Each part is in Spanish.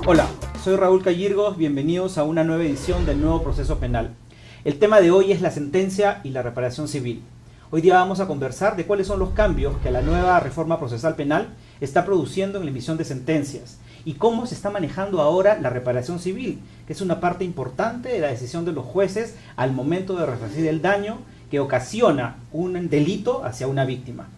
Hola, soy Raúl Cayirgos, bienvenidos a una nueva edición del Nuevo Proceso Penal. El tema de hoy es la sentencia y la reparación civil. Hoy día vamos a conversar de cuáles son los cambios que la nueva reforma procesal penal está produciendo en la emisión de sentencias y cómo se está manejando ahora la reparación civil, que es una parte importante de la decisión de los jueces al momento de resarcir el daño que ocasiona un delito hacia una víctima.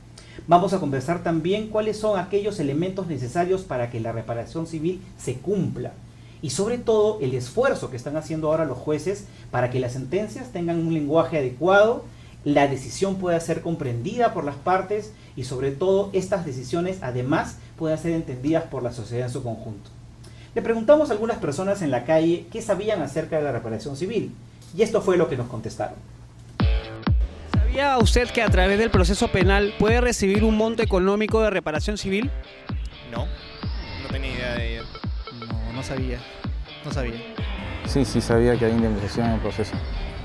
Vamos a conversar también cuáles son aquellos elementos necesarios para que la reparación civil se cumpla y sobre todo el esfuerzo que están haciendo ahora los jueces para que las sentencias tengan un lenguaje adecuado, la decisión pueda ser comprendida por las partes y sobre todo estas decisiones además puedan ser entendidas por la sociedad en su conjunto. Le preguntamos a algunas personas en la calle qué sabían acerca de la reparación civil y esto fue lo que nos contestaron. ¿Sabía usted que a través del proceso penal puede recibir un monto económico de reparación civil? No, no tenía idea de ello. No sabía. Sí sabía que hay indemnización en el proceso.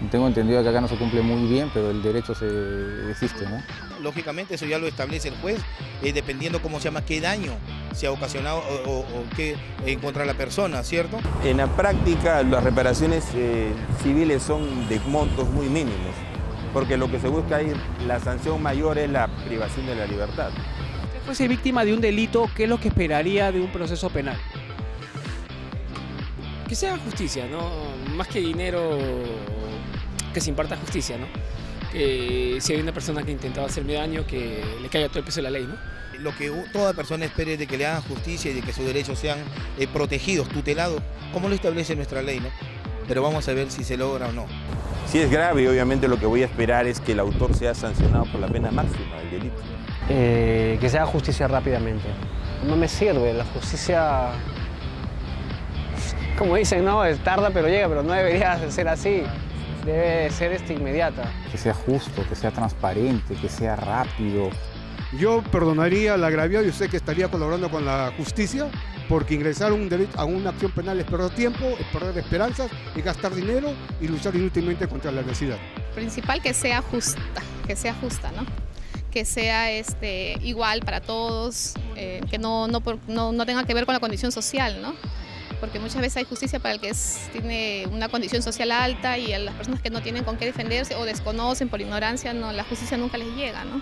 Tengo entendido que acá no se cumple muy bien, pero el derecho existe, ¿no? Lógicamente eso ya lo establece el juez, dependiendo cómo se llama, qué daño se ha ocasionado o qué contra la persona, ¿cierto? En la práctica las reparaciones civiles son de montos muy mínimos, porque lo que se busca ahí, la sanción mayor es la privación de la libertad. Si usted fuese víctima de un delito, ¿qué es lo que esperaría de un proceso penal? Que se haga justicia, ¿no? Más que dinero, que se imparta justicia, ¿no? Que si hay una persona que ha intentado hacerme daño, que le caiga todo el peso de la ley, ¿no? Lo que toda persona espera es de que le hagan justicia y de que sus derechos sean protegidos, tutelados, como lo establece nuestra ley, ¿no? Pero vamos a ver si se logra o no. Si es grave, obviamente lo que voy a esperar es que el autor sea sancionado por la pena máxima del delito. Que se haga justicia rápidamente. No me sirve, la justicia, como dicen, no, tarda pero llega, pero no debería ser así. Debe ser inmediata. Que sea justo, que sea transparente, que sea rápido. Yo perdonaría el agraviado y usted que estaría colaborando con la justicia, porque ingresar a una acción penal es perder tiempo, es perder esperanzas, es gastar dinero y luchar inútilmente contra la adversidad. Principal que sea justa, ¿no? Que sea igual para todos, que no tenga que ver con la condición social, ¿no? Porque muchas veces hay justicia para el que tiene una condición social alta y a las personas que no tienen con qué defenderse o desconocen por ignorancia, no, la justicia nunca les llega, ¿no?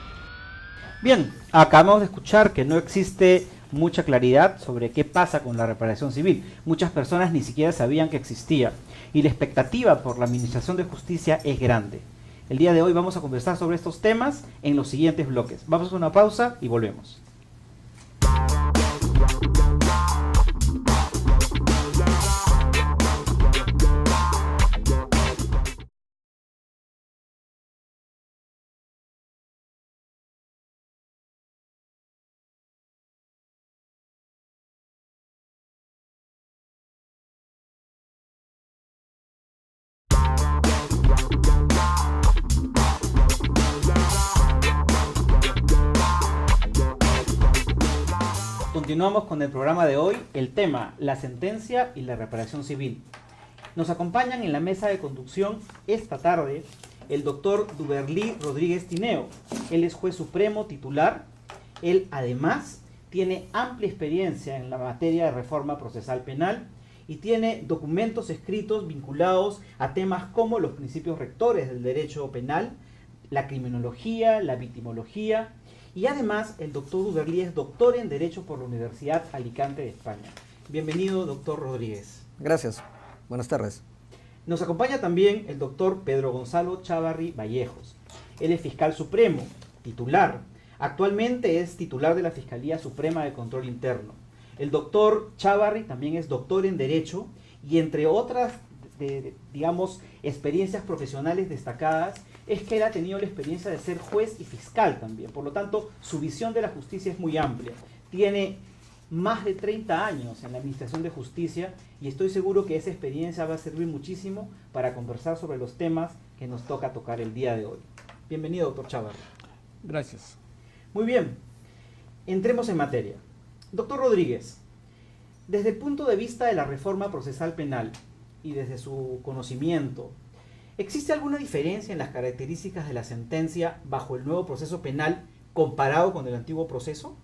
Bien, acabamos de escuchar que no existe mucha claridad sobre qué pasa con la reparación civil. Muchas personas ni siquiera sabían que existía y la expectativa por la administración de justicia es grande. El día de hoy vamos a conversar sobre estos temas en los siguientes bloques. Vamos a una pausa y volvemos. Continuamos con el programa de hoy, el tema, la sentencia y la reparación civil. Nos acompañan en la mesa de conducción esta tarde el doctor Duberlí Rodríguez Tineo. Él es juez supremo titular. Él además tiene amplia experiencia en la materia de reforma procesal penal y tiene documentos escritos vinculados a temas como los principios rectores del derecho penal, la criminología, la victimología. Y además, el doctor Duberlí es doctor en Derecho por la Universidad Alicante de España. Bienvenido, doctor Rodríguez. Gracias. Buenas tardes. Nos acompaña también el doctor Pedro Gonzalo Chávarri Vallejos. Él es fiscal supremo, titular. Actualmente es titular de la Fiscalía Suprema de Control Interno. El doctor Chávarri también es doctor en Derecho y entre otras, digamos, experiencias profesionales destacadas, es que él ha tenido la experiencia de ser juez y fiscal también. Por lo tanto, su visión de la justicia es muy amplia. Tiene más de 30 años en la administración de justicia y estoy seguro que esa experiencia va a servir muchísimo para conversar sobre los temas que nos toca tocar el día de hoy. Bienvenido, doctor Chávarri. Gracias. Muy bien, entremos en materia. Doctor Rodríguez, desde el punto de vista de la reforma procesal penal y desde su conocimiento, ¿existe alguna diferencia en las características de la sentencia bajo el nuevo proceso penal comparado con el antiguo proceso?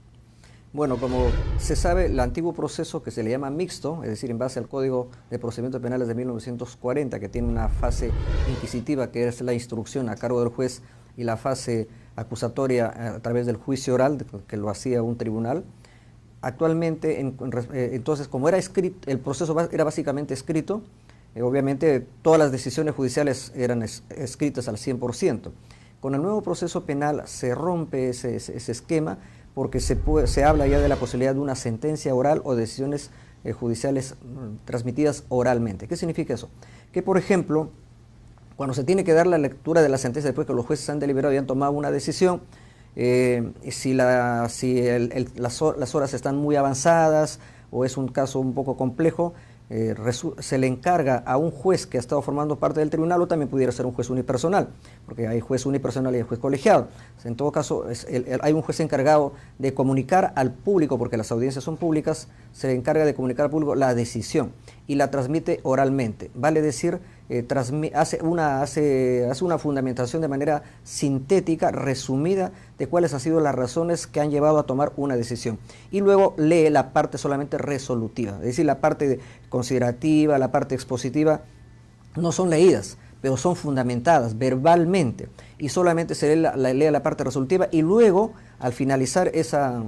Bueno, como se sabe, el antiguo proceso que se le llama mixto, es decir, en base al Código de Procedimientos Penales de 1940, que tiene una fase inquisitiva, que es la instrucción a cargo del juez, y la fase acusatoria a través del juicio oral, que lo hacía un tribunal. Actualmente, entonces, como era escrito, el proceso era básicamente escrito, obviamente todas las decisiones judiciales eran escritas al 100%. Con el nuevo proceso penal se rompe ese esquema, porque se habla ya de la posibilidad de una sentencia oral o decisiones judiciales transmitidas oralmente. ¿Qué significa eso? Que, por ejemplo, cuando se tiene que dar la lectura de la sentencia después que los jueces han deliberado y han tomado una decisión, si las horas están muy avanzadas o es un caso un poco complejo, se le encarga a un juez que ha estado formando parte del tribunal, o también pudiera ser un juez unipersonal, porque hay juez unipersonal y hay juez colegiado. En todo caso, hay un juez encargado de comunicar al público, porque las audiencias son públicas, se le encarga de comunicar al público la decisión y la transmite oralmente. Vale decir, hace una fundamentación de manera sintética, resumida, de cuáles han sido las razones que han llevado a tomar una decisión. Y luego lee la parte solamente resolutiva, es decir, la parte considerativa, la parte expositiva, no son leídas, pero son fundamentadas verbalmente, y solamente se lee la parte resolutiva, y luego, al finalizar esa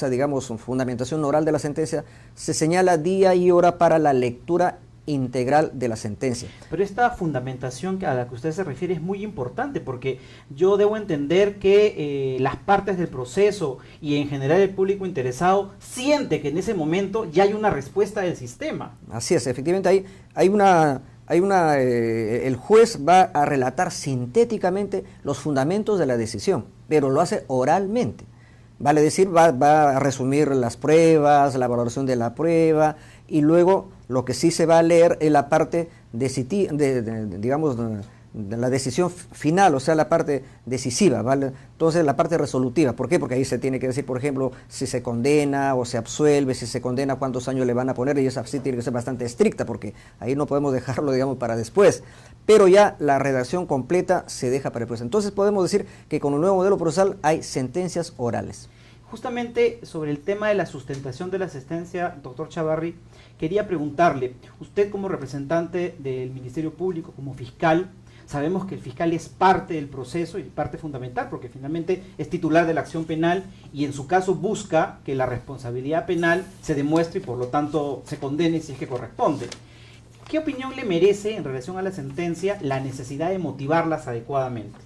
digamos, fundamentación oral de la sentencia, se señala día y hora para la lectura integral de la sentencia. Pero esta fundamentación a la que usted se refiere es muy importante, porque yo debo entender que las partes del proceso y en general el público interesado siente que en ese momento ya hay una respuesta del sistema. Así es, efectivamente el juez va a relatar sintéticamente los fundamentos de la decisión, pero lo hace oralmente. Vale decir, va a resumir las pruebas, la valoración de la prueba, y luego lo que sí se va a leer es la parte digamos, de la decisión final, o sea, la parte decisiva, ¿vale? Entonces, la parte resolutiva. ¿Por qué? Porque ahí se tiene que decir, por ejemplo, si se condena o se absuelve, si se condena, cuántos años le van a poner, y esa sí tiene que ser bastante estricta, porque ahí no podemos dejarlo, digamos, para después. Pero ya la redacción completa se deja para después. Entonces, podemos decir que con el nuevo modelo procesal hay sentencias orales. Justamente sobre el tema de la sustentación de la sentencia, doctor Chavarri, quería preguntarle, usted como representante del Ministerio Público, como fiscal, sabemos que el fiscal es parte del proceso y parte fundamental, porque finalmente es titular de la acción penal y en su caso busca que la responsabilidad penal se demuestre y por lo tanto se condene si es que corresponde. ¿Qué opinión le merece en relación a la sentencia la necesidad de motivarlas adecuadamente?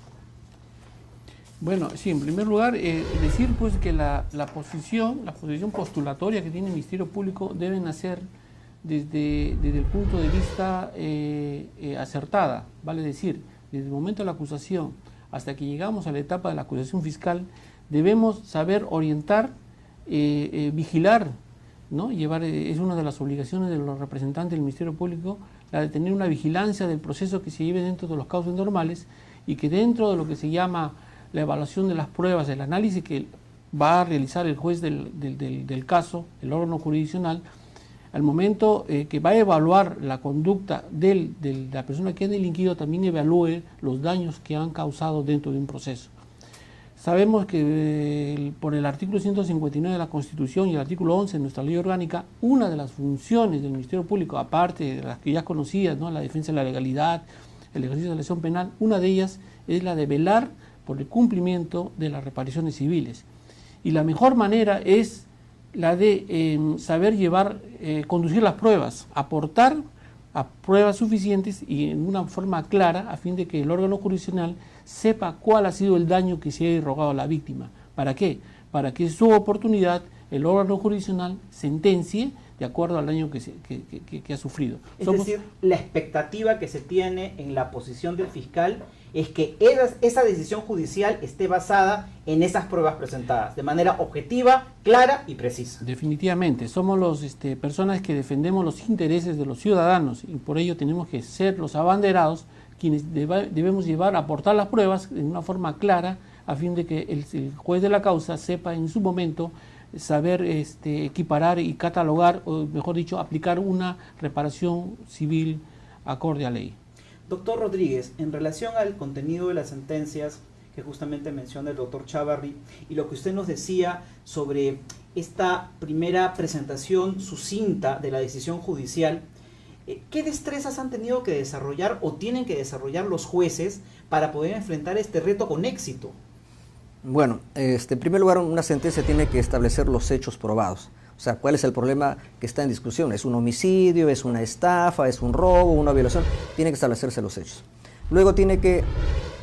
Bueno, sí, en primer lugar, decir pues que la posición postulatoria que tiene el Ministerio Público debe nacer desde el punto de vista acertada, vale decir, desde el momento de la acusación hasta que llegamos a la etapa de la acusación fiscal, debemos saber orientar, vigilar, ¿no? Es una de las obligaciones de los representantes del Ministerio Público, la de tener una vigilancia del proceso que se lleve dentro de los causos normales, y que dentro de lo que se llama la evaluación de las pruebas, el análisis que va a realizar el juez del caso, el órgano jurisdiccional, al momento que va a evaluar la conducta de la persona que ha delinquido, también evalúe los daños que han causado dentro de un proceso. Sabemos que por el artículo 159 de la Constitución y el artículo 11 de nuestra ley orgánica, una de las funciones del Ministerio Público, aparte de las que ya conocidas, ¿no?, la defensa de la legalidad, el ejercicio de la acción penal, una de ellas es la de velar por el cumplimiento de las reparaciones civiles. Y la mejor manera es la de saber conducir las pruebas, aportar a pruebas suficientes y en una forma clara, a fin de que el órgano jurisdiccional sepa cuál ha sido el daño que se ha irrogado a la víctima. ¿Para qué? Para que en su oportunidad el órgano jurisdiccional sentencie de acuerdo al daño que ha sufrido. Es decir, la expectativa que se tiene en la posición del fiscal es que esa decisión judicial esté basada en esas pruebas presentadas, de manera objetiva, clara y precisa. Definitivamente, somos los personas que defendemos los intereses de los ciudadanos, y por ello tenemos que ser los abanderados quienes debemos aportar las pruebas en una forma clara, a fin de que el juez de la causa sepa en su momento saber equiparar y catalogar, o mejor dicho, aplicar una reparación civil acorde a ley. Doctor Rodríguez, en relación al contenido de las sentencias que justamente menciona el doctor Chávarri, y lo que usted nos decía sobre esta primera presentación sucinta de la decisión judicial, ¿qué destrezas han tenido que desarrollar o tienen que desarrollar los jueces para poder enfrentar este reto con éxito? Bueno, en primer lugar, una sentencia tiene que establecer los hechos probados. O sea, ¿cuál es el problema que está en discusión? ¿Es un homicidio? ¿Es una estafa? ¿Es un robo? ¿Una violación? Tiene que establecerse los hechos. Luego tiene que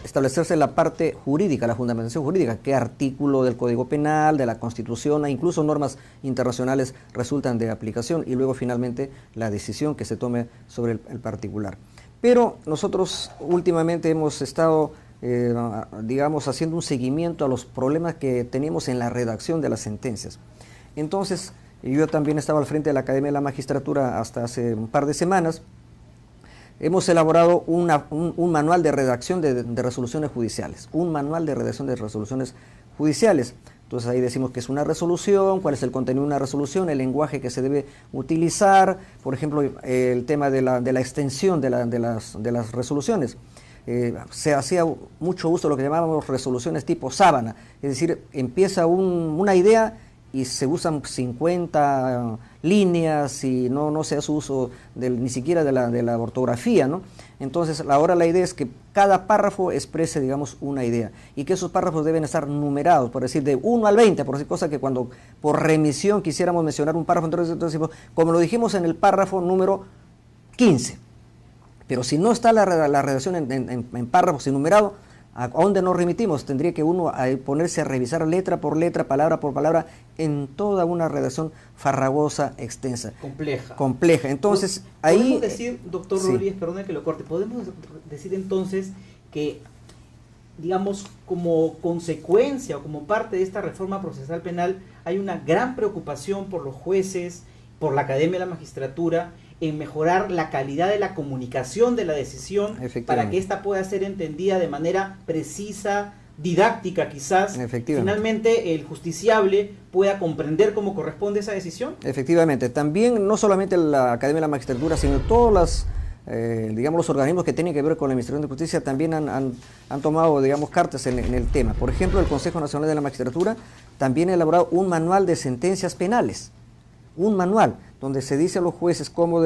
establecerse la parte jurídica, la fundamentación jurídica, qué artículo del Código Penal, de la Constitución e incluso normas internacionales resultan de aplicación, y luego finalmente la decisión que se tome sobre el particular. Pero nosotros últimamente hemos estado, digamos, haciendo un seguimiento a los problemas que tenemos en la redacción de las sentencias. Entonces, yo también estaba al frente de la Academia de la Magistratura hasta hace un par de semanas. Hemos elaborado un manual de redacción de resoluciones judiciales, un manual de redacción de resoluciones judiciales. Entonces ahí decimos que es una resolución, cuál es el contenido de una resolución, el lenguaje que se debe utilizar, por ejemplo, el tema de la extensión de las resoluciones. Se hacía mucho uso de lo que llamábamos resoluciones tipo sábana, es decir, empieza una idea y se usan 50 líneas y no se hace uso ni siquiera de la ortografía, ¿no? Entonces, ahora la idea es que cada párrafo exprese, digamos, una idea, y que esos párrafos deben estar numerados, por decir, de 1 al 20, por decir, cosa que cuando por remisión quisiéramos mencionar un párrafo, entonces decimos, como lo dijimos en el párrafo número 15. Pero si no está la redacción en párrafos enumerados, ¿a dónde nos remitimos? Tendría que uno ponerse a revisar letra por letra, palabra por palabra, en toda una redacción farragosa, extensa. Compleja. Entonces, ahí... ¿Podemos decir, doctor sí. Rodríguez, perdón que lo corte, podemos decir entonces que, digamos, como consecuencia o como parte de esta reforma procesal penal, hay una gran preocupación por los jueces, por la Academia de la Magistratura, en mejorar la calidad de la comunicación de la decisión para que ésta pueda ser entendida de manera precisa, didáctica quizás, finalmente el justiciable pueda comprender cómo corresponde esa decisión? Efectivamente, también no solamente la Academia de la Magistratura, sino todos digamos, los organismos que tienen que ver con la Administración de Justicia también han tomado, digamos, cartas en el tema. Por ejemplo, el Consejo Nacional de la Magistratura también ha elaborado un manual de sentencias penales, un manual donde se dice a los jueces cómo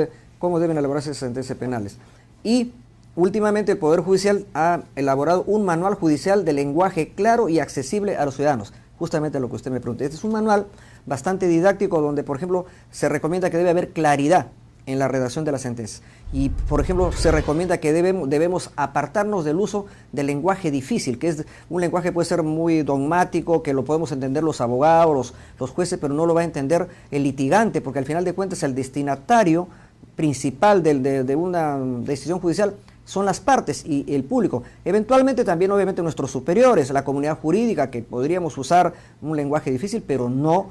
deben elaborarse esas sentencias penales. Y últimamente el Poder Judicial ha elaborado un manual judicial de lenguaje claro y accesible a los ciudadanos, justamente lo que usted me pregunta. Este es un manual bastante didáctico donde, por ejemplo, se recomienda que debe haber claridad en la redacción de las sentencias. Y, por ejemplo, se recomienda que debemos apartarnos del uso del lenguaje difícil, que es un lenguaje que puede ser muy dogmático, que lo podemos entender los abogados, los jueces, pero no lo va a entender el litigante, porque al final de cuentas el destinatario principal de una decisión judicial son las partes y el público. Eventualmente también, obviamente, nuestros superiores, la comunidad jurídica, que podríamos usar un lenguaje difícil, pero no,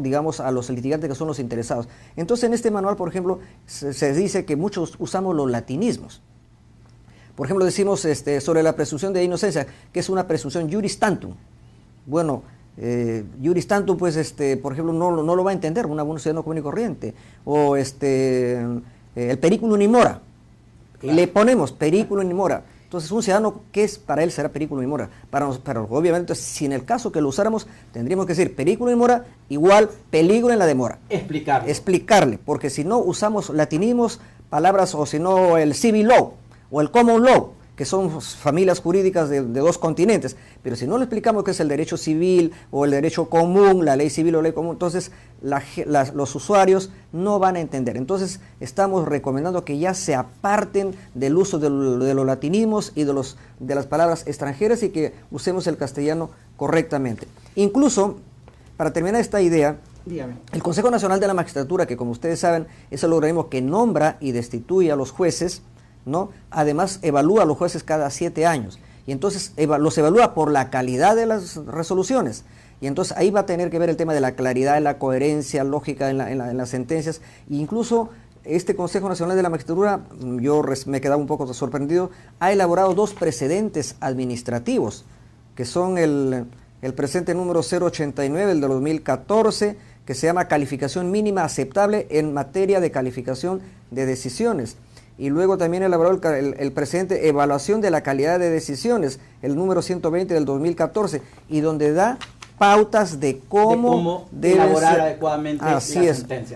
digamos, a los litigantes que son los interesados. Entonces, en este manual, por ejemplo, se dice que muchos usamos los latinismos. Por ejemplo, decimos sobre la presunción de inocencia, que es una presunción juris tantum. Bueno, juris tantum, pues, por ejemplo, no lo va a entender un ciudadano común y corriente. O el periculum in mora. Claro. Le ponemos periculum in mora. Entonces, un ciudadano, ¿qué es? Para él será periculum in mora. Pero obviamente, si en el caso que lo usáramos, tendríamos que decir periculum in mora igual peligro en la demora. Explicarle, porque si no usamos latinismos, palabras, o si no el civil law o el common law, que son familias jurídicas de dos continentes, pero si no le explicamos qué es el derecho civil o el derecho común, la ley civil o ley común, entonces los usuarios no van a entender. Entonces estamos recomendando que ya se aparten del uso de los latinismos y de las palabras extranjeras y que usemos el castellano correctamente. Incluso, para terminar esta idea, dígame, el Consejo Nacional de la Magistratura, que como ustedes saben es el organismo que nombra y destituye a los jueces, ¿no? Además evalúa a los jueces cada 7 años y entonces los evalúa por la calidad de las resoluciones, y entonces ahí va a tener que ver el tema de la claridad, de la coherencia lógica en las sentencias. E incluso este Consejo Nacional de la Magistratura, yo me he quedado un poco sorprendido, ha elaborado 2 precedentes administrativos, que son el precedente número 089, el de 2014, que se llama calificación mínima aceptable en materia de calificación de decisiones. y luego también elaboró el presente Evaluación de la calidad de decisiones, el número 120 del 2014, y donde da pautas de cómo debe elaborar ser adecuadamente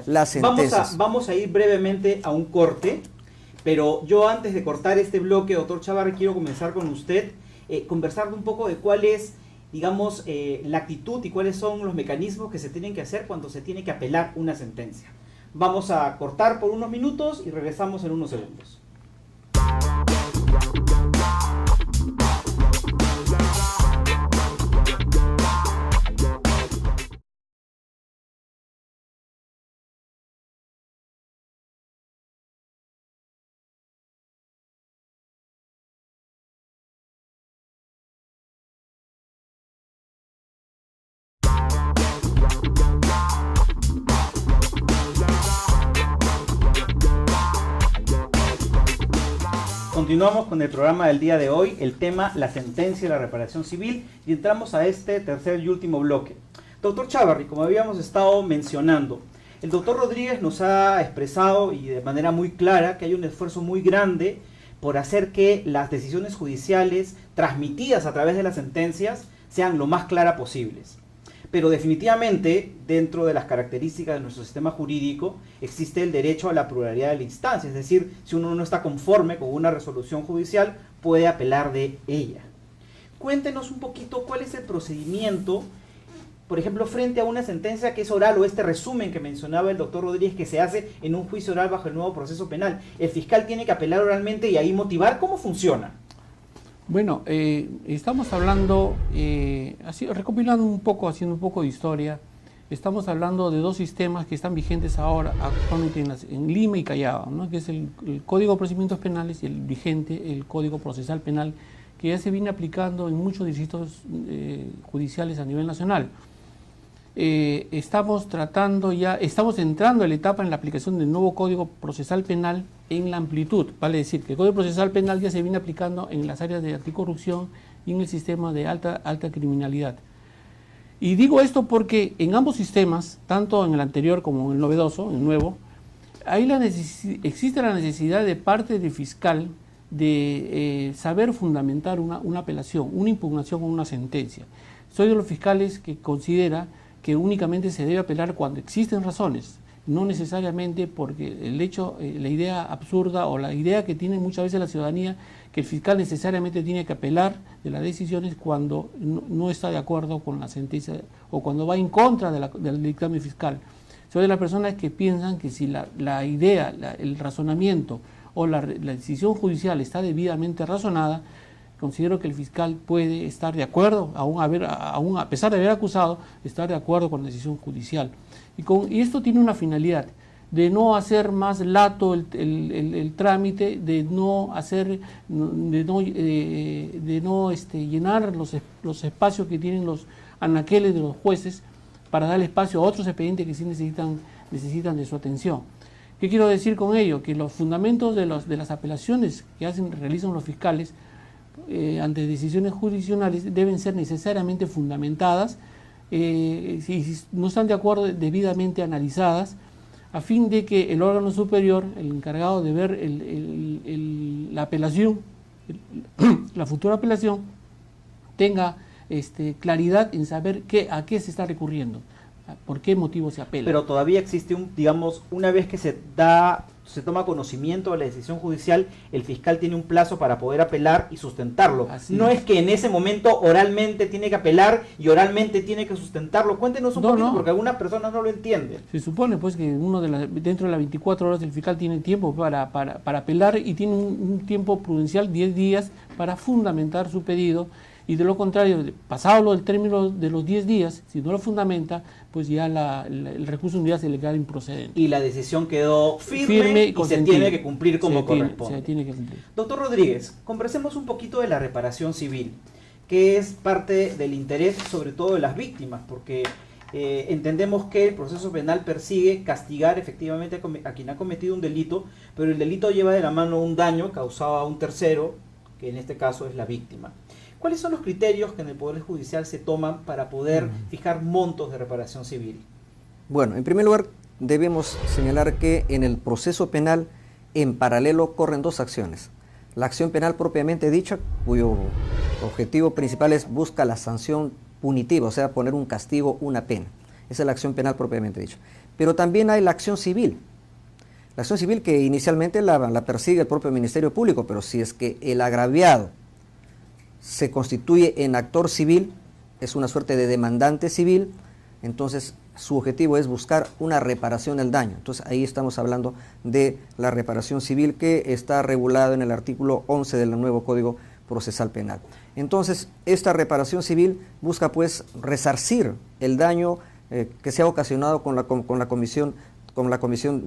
las sentencias. Vamos a ir brevemente a un corte, pero yo antes de cortar este bloque, doctor Chávarri, quiero comenzar con usted, conversar un poco de cuál es, digamos, la actitud y cuáles son los mecanismos que se tienen que hacer cuando se tiene que apelar una sentencia. Vamos a cortar por unos minutos y regresamos en unos segundos. Continuamos con el programa del día de hoy, el tema la sentencia y la reparación civil, y entramos a este tercer y último bloque. Doctor Chávarri, como habíamos estado mencionando, el doctor Rodríguez nos ha expresado y de manera muy clara que hay un esfuerzo muy grande por hacer que las decisiones judiciales transmitidas a través de las sentencias sean lo más claras posibles. Pero definitivamente, dentro de las características de nuestro sistema jurídico, existe el derecho a la pluralidad de la instancia. Es decir, si uno no está conforme con una resolución judicial, puede apelar de ella. Cuéntenos un poquito cuál es el procedimiento, por ejemplo, frente a una sentencia que es oral o este resumen que mencionaba el doctor Rodríguez que se hace en un juicio oral bajo el nuevo proceso penal. El fiscal tiene que apelar oralmente y ahí motivar. ¿Cómo funciona? Bueno, estamos hablando, así recopilando un poco, haciendo un poco de historia, estamos hablando de dos sistemas que están vigentes ahora actualmente en Lima y Callao, ¿no? Que es el Código de Procedimientos Penales y el vigente, el Código Procesal Penal, que ya se viene aplicando en muchos distritos judiciales a nivel nacional. Estamos entrando a la etapa en la aplicación del nuevo Código Procesal Penal en la amplitud, vale decir que el Código Procesal Penal ya se viene aplicando en las áreas de anticorrupción y en el sistema de alta criminalidad. Y digo esto porque en ambos sistemas, tanto en el anterior como en el novedoso, en el nuevo, existe la necesidad de parte del fiscal de saber fundamentar una apelación, una impugnación o una sentencia. Soy de los fiscales que considera que únicamente se debe apelar cuando existen razones, no necesariamente porque el hecho, la idea absurda o la idea que tiene muchas veces la ciudadanía, que el fiscal necesariamente tiene que apelar de las decisiones cuando no está de acuerdo con la sentencia o cuando va en contra del dictamen fiscal. Soy de las personas que piensan que si la idea, el razonamiento o la decisión judicial está debidamente razonada, considero que el fiscal puede estar de acuerdo, aún a pesar de haber acusado, estar de acuerdo con la decisión judicial. Y esto tiene una finalidad, de no hacer más lato el trámite, de no llenar los espacios que tienen los anaqueles de los jueces para dar espacio a otros expedientes que sí necesitan de su atención. ¿Qué quiero decir con ello? Que los fundamentos de las apelaciones que realizan los fiscales ante decisiones jurisdiccionales deben ser necesariamente fundamentadas, si no están de acuerdo, debidamente analizadas, a fin de que el órgano superior, el encargado de ver la apelación, la futura apelación, tenga claridad en saber a qué se está recurriendo, por qué motivo se apela. Pero todavía existe una vez que se toma conocimiento de la decisión judicial, el fiscal tiene un plazo para poder apelar y sustentarlo. No es que en ese momento oralmente tiene que apelar y oralmente tiene que sustentarlo. Cuéntenos un poquito, porque algunas personas no lo entienden. Se supone pues que dentro de las 24 horas el fiscal tiene tiempo para apelar y tiene un tiempo prudencial, 10 días, para fundamentar su pedido. Y de lo contrario, pasado el término de los 10 días, si no lo fundamenta, pues ya el recurso un día se le queda improcedente. Y la decisión quedó firme y se tiene que cumplir como corresponde. Se tiene que cumplir. Doctor Rodríguez, conversemos un poquito de la reparación civil, que es parte del interés sobre todo de las víctimas, porque entendemos que el proceso penal persigue castigar efectivamente a quien ha cometido un delito, pero el delito lleva de la mano un daño causado a un tercero, que en este caso es la víctima. ¿Cuáles son los criterios que en el Poder Judicial se toman para poder fijar montos de reparación civil? Bueno, en primer lugar debemos señalar que en el proceso penal en paralelo corren dos acciones. La acción penal propiamente dicha, cuyo objetivo principal es busca la sanción punitiva, o sea, poner un castigo, una pena. Esa es la acción penal propiamente dicha. Pero también hay la acción civil. La acción civil que inicialmente la persigue el propio Ministerio Público, pero si es que el agraviado se constituye en actor civil, es una suerte de demandante civil, entonces su objetivo es buscar una reparación del daño. Entonces ahí estamos hablando de la reparación civil que está regulado en el artículo 11 del nuevo Código Procesal Penal. Entonces esta reparación civil busca pues resarcir el daño que se ha ocasionado con la comisión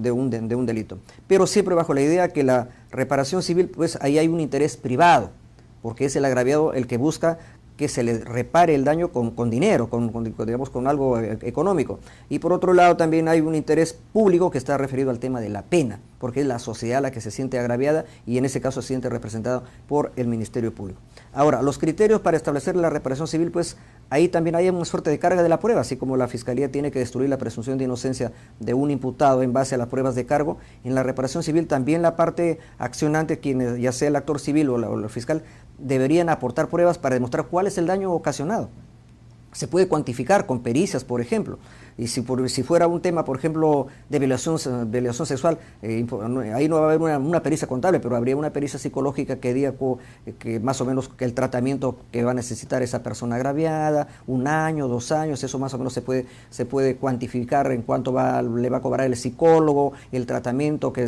de un delito. Pero siempre bajo la idea que la reparación civil, pues ahí hay un interés privado, porque es el agraviado el que busca que se le repare el daño con dinero, digamos, con algo económico. Y por otro lado también hay un interés público que está referido al tema de la pena, porque es la sociedad la que se siente agraviada y en ese caso se siente representado por el Ministerio Público. Ahora, los criterios para establecer la reparación civil, pues ahí también hay una suerte de carga de la prueba, así como la Fiscalía tiene que destruir la presunción de inocencia de un imputado en base a las pruebas de cargo. En la reparación civil también la parte accionante, quien ya sea el actor civil o el fiscal, deberían aportar pruebas para demostrar cuál es el daño ocasionado. Se puede cuantificar con pericias, por ejemplo, y si fuera un tema, por ejemplo, de violación sexual, ahí no va a haber una pericia contable, pero habría una pericia psicológica que diga que más o menos que el tratamiento que va a necesitar esa persona agraviada, 1 año, 2 años, eso más o menos se puede cuantificar en cuánto le va a cobrar el psicólogo, el tratamiento que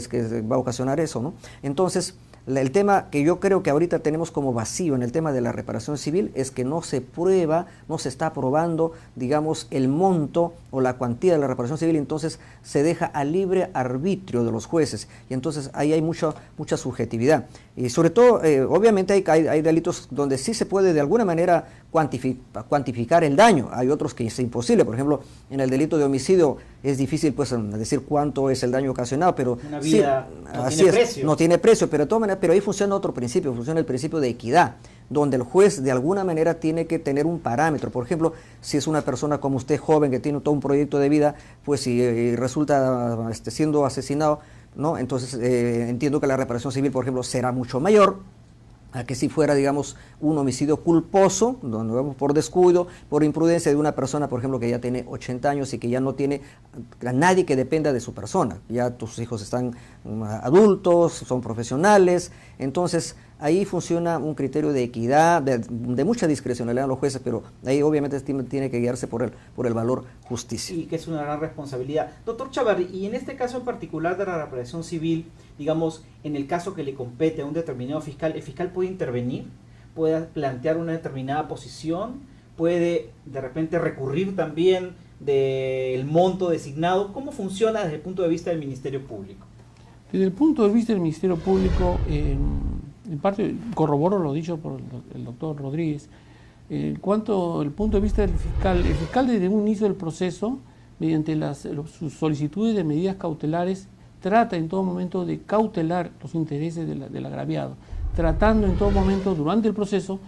va a ocasionar eso, ¿no? Entonces, el tema que yo creo que ahorita tenemos como vacío en el tema de la reparación civil es que no se prueba, no se está probando, digamos, el monto o la cuantía de la reparación civil, entonces se deja a libre arbitrio de los jueces y entonces ahí hay mucha subjetividad. Y sobre todo, obviamente hay delitos donde sí se puede de alguna manera cuantificar el daño, hay otros que es imposible, por ejemplo, en el delito de homicidio es difícil pues decir cuánto es el daño ocasionado, pero una vida sí, no tiene precio, pero de todas maneras, pero ahí funciona otro principio, funciona el principio de equidad, donde el juez de alguna manera tiene que tener un parámetro. Por ejemplo, si es una persona como usted joven que tiene todo un proyecto de vida, pues si resulta siendo asesinado, ¿no? Entonces entiendo que la reparación civil, por ejemplo, será mucho mayor a que si fuera, digamos, un homicidio culposo, donde vamos por descuido, por imprudencia de una persona, por ejemplo, que ya tiene 80 años y que ya no tiene a nadie que dependa de su persona. Ya tus hijos están adultos, son profesionales, entonces ahí funciona un criterio de equidad, de mucha discrecionalidad a los jueces, pero ahí obviamente tiene que guiarse por el valor justicia. Y que es una gran responsabilidad. Doctor Chávarri, y en este caso en particular de la reparación civil, digamos, en el caso que le compete a un determinado fiscal, ¿el fiscal puede intervenir? ¿Puede plantear una determinada posición? ¿Puede de repente recurrir también del monto designado? ¿Cómo funciona desde el punto de vista del Ministerio Público? Desde el punto de vista del Ministerio Público, en parte corroboro lo dicho por el doctor Rodríguez. En cuanto al punto de vista del fiscal, el fiscal desde un inicio del proceso, mediante sus solicitudes de medidas cautelares, trata en todo momento de cautelar los intereses del agraviado, tratando en todo momento durante el proceso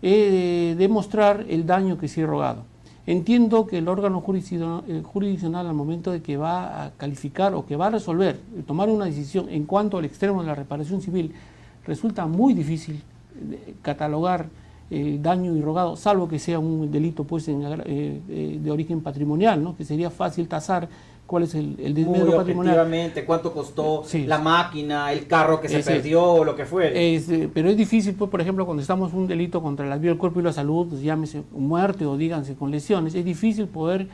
de mostrar el daño que se ha rogado. Entiendo que el órgano jurisdiccional al momento de que va a calificar o que va a resolver, tomar una decisión en cuanto al extremo de la reparación civil, resulta muy difícil catalogar daño irrogado, salvo que sea un delito pues de origen patrimonial, ¿no? Que sería fácil tasar cuál es el desmedro patrimonial. Efectivamente, cuánto costó sí, la máquina, el carro que se perdió, lo que fuere. Pero es difícil, pues, por ejemplo, cuando estamos en un delito contra la vida del cuerpo y la salud, pues, llámese muerte o díganse con lesiones, es difícil poder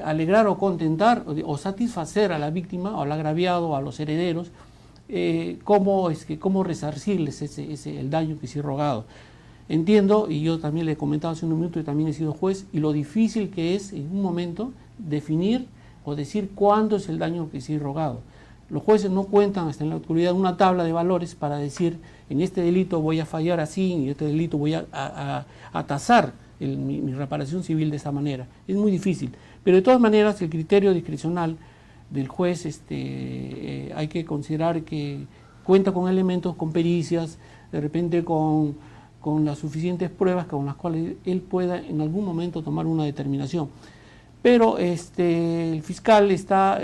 alegrar o contentar o satisfacer a la víctima o al agraviado o a los herederos cómo resarcirles el daño que se ha rogado. Entiendo, y yo también le he comentado hace un minuto, y también he sido juez, y lo difícil que es en un momento definir o decir cuánto es el daño que se ha rogado. Los jueces no cuentan hasta en la actualidad una tabla de valores para decir en este delito voy a fallar así, en este delito voy a tasar mi reparación civil de esa manera. Es muy difícil, pero de todas maneras el criterio discrecional del juez hay que considerar que cuenta con elementos, con pericias, de repente con las suficientes pruebas con las cuales él pueda en algún momento tomar una determinación. Pero el fiscal está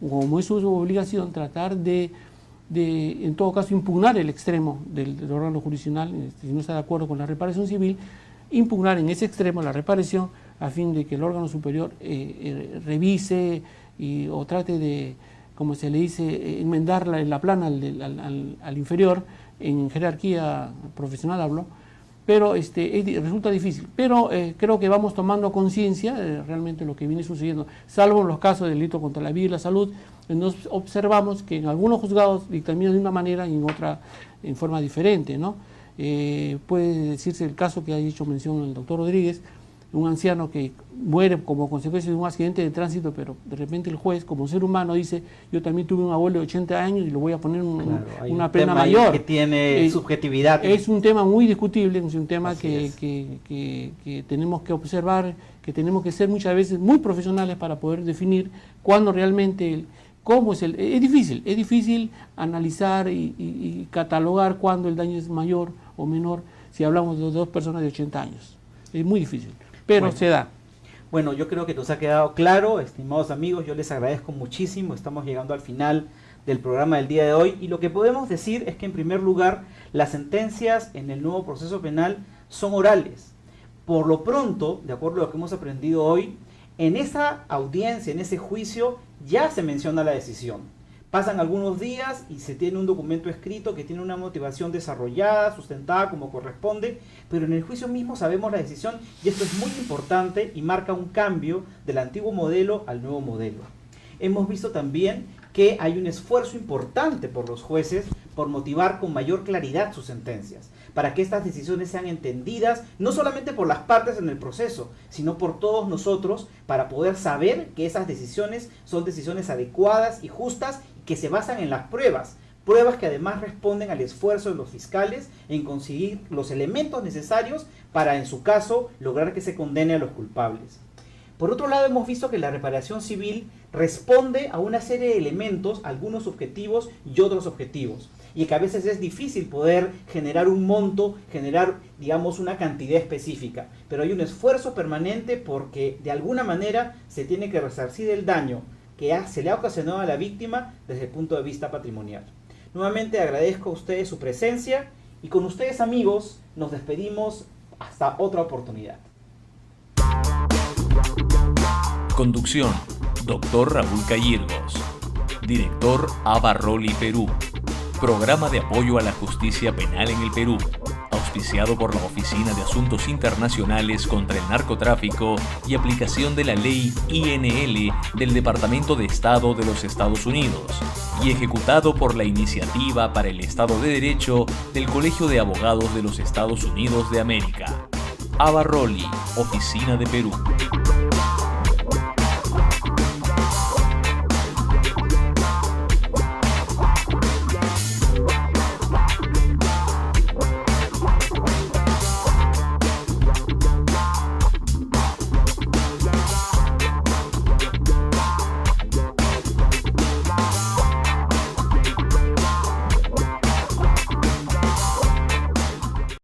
como es su obligación, tratar de en todo caso, impugnar el extremo del órgano jurisdiccional, si no está de acuerdo con la reparación civil, impugnar en ese extremo la reparación a fin de que el órgano superior revise o trate de, como se le dice, enmendar la plana al inferior, en jerarquía profesional hablo, pero resulta difícil. Pero creo que vamos tomando conciencia de realmente lo que viene sucediendo, salvo en los casos de delito contra la vida y la salud, nos observamos que en algunos juzgados dictaminan de una manera y en otra en forma diferente, ¿no? Puede decirse el caso que ha hecho mención el doctor Rodríguez, un anciano que muere como consecuencia de un accidente de tránsito, pero de repente el juez, como ser humano, dice, yo también tuve un abuelo de 80 años y le voy a poner una pena mayor. Que tiene subjetividad. Es un tema muy discutible, es un tema que tenemos que observar, que tenemos que ser muchas veces muy profesionales para poder definir cuándo realmente... Es difícil analizar y catalogar cuándo el daño es mayor o menor si hablamos de dos personas de 80 años. Es muy difícil, pero se da. Bueno, yo creo que nos ha quedado claro, estimados amigos, yo les agradezco muchísimo, estamos llegando al final del programa del día de hoy y lo que podemos decir es que en primer lugar las sentencias en el nuevo proceso penal son orales. Por lo pronto, de acuerdo a lo que hemos aprendido hoy, en esa audiencia, en ese juicio, ya se menciona la decisión. Pasan algunos días y se tiene un documento escrito que tiene una motivación desarrollada, sustentada como corresponde, pero en el juicio mismo sabemos la decisión y esto es muy importante y marca un cambio del antiguo modelo al nuevo modelo. Hemos visto también que hay un esfuerzo importante por los jueces por motivar con mayor claridad sus sentencias, para que estas decisiones sean entendidas no solamente por las partes en el proceso, sino por todos nosotros, para poder saber que esas decisiones son decisiones adecuadas y justas, que se basan en las pruebas que además responden al esfuerzo de los fiscales en conseguir los elementos necesarios para, en su caso, lograr que se condene a los culpables. Por otro lado, hemos visto que la reparación civil responde a una serie de elementos, algunos objetivos y otros objetivos, y que a veces es difícil poder generar un monto, generar, digamos, una cantidad específica, pero hay un esfuerzo permanente porque de alguna manera se tiene que resarcir el daño que se le ha ocasionado a la víctima desde el punto de vista patrimonial. Nuevamente agradezco a ustedes su presencia y con ustedes, amigos, nos despedimos hasta otra oportunidad. Conducción, Dr. Raúl Cayirgos. Director Abarroli Perú. Programa de apoyo a la justicia penal en el Perú, auspiciado por la Oficina de Asuntos Internacionales contra el Narcotráfico y aplicación de la Ley INL del Departamento de Estado de los Estados Unidos, y ejecutado por la Iniciativa para el Estado de Derecho del Colegio de Abogados de los Estados Unidos de América. Abarroli, Oficina de Perú.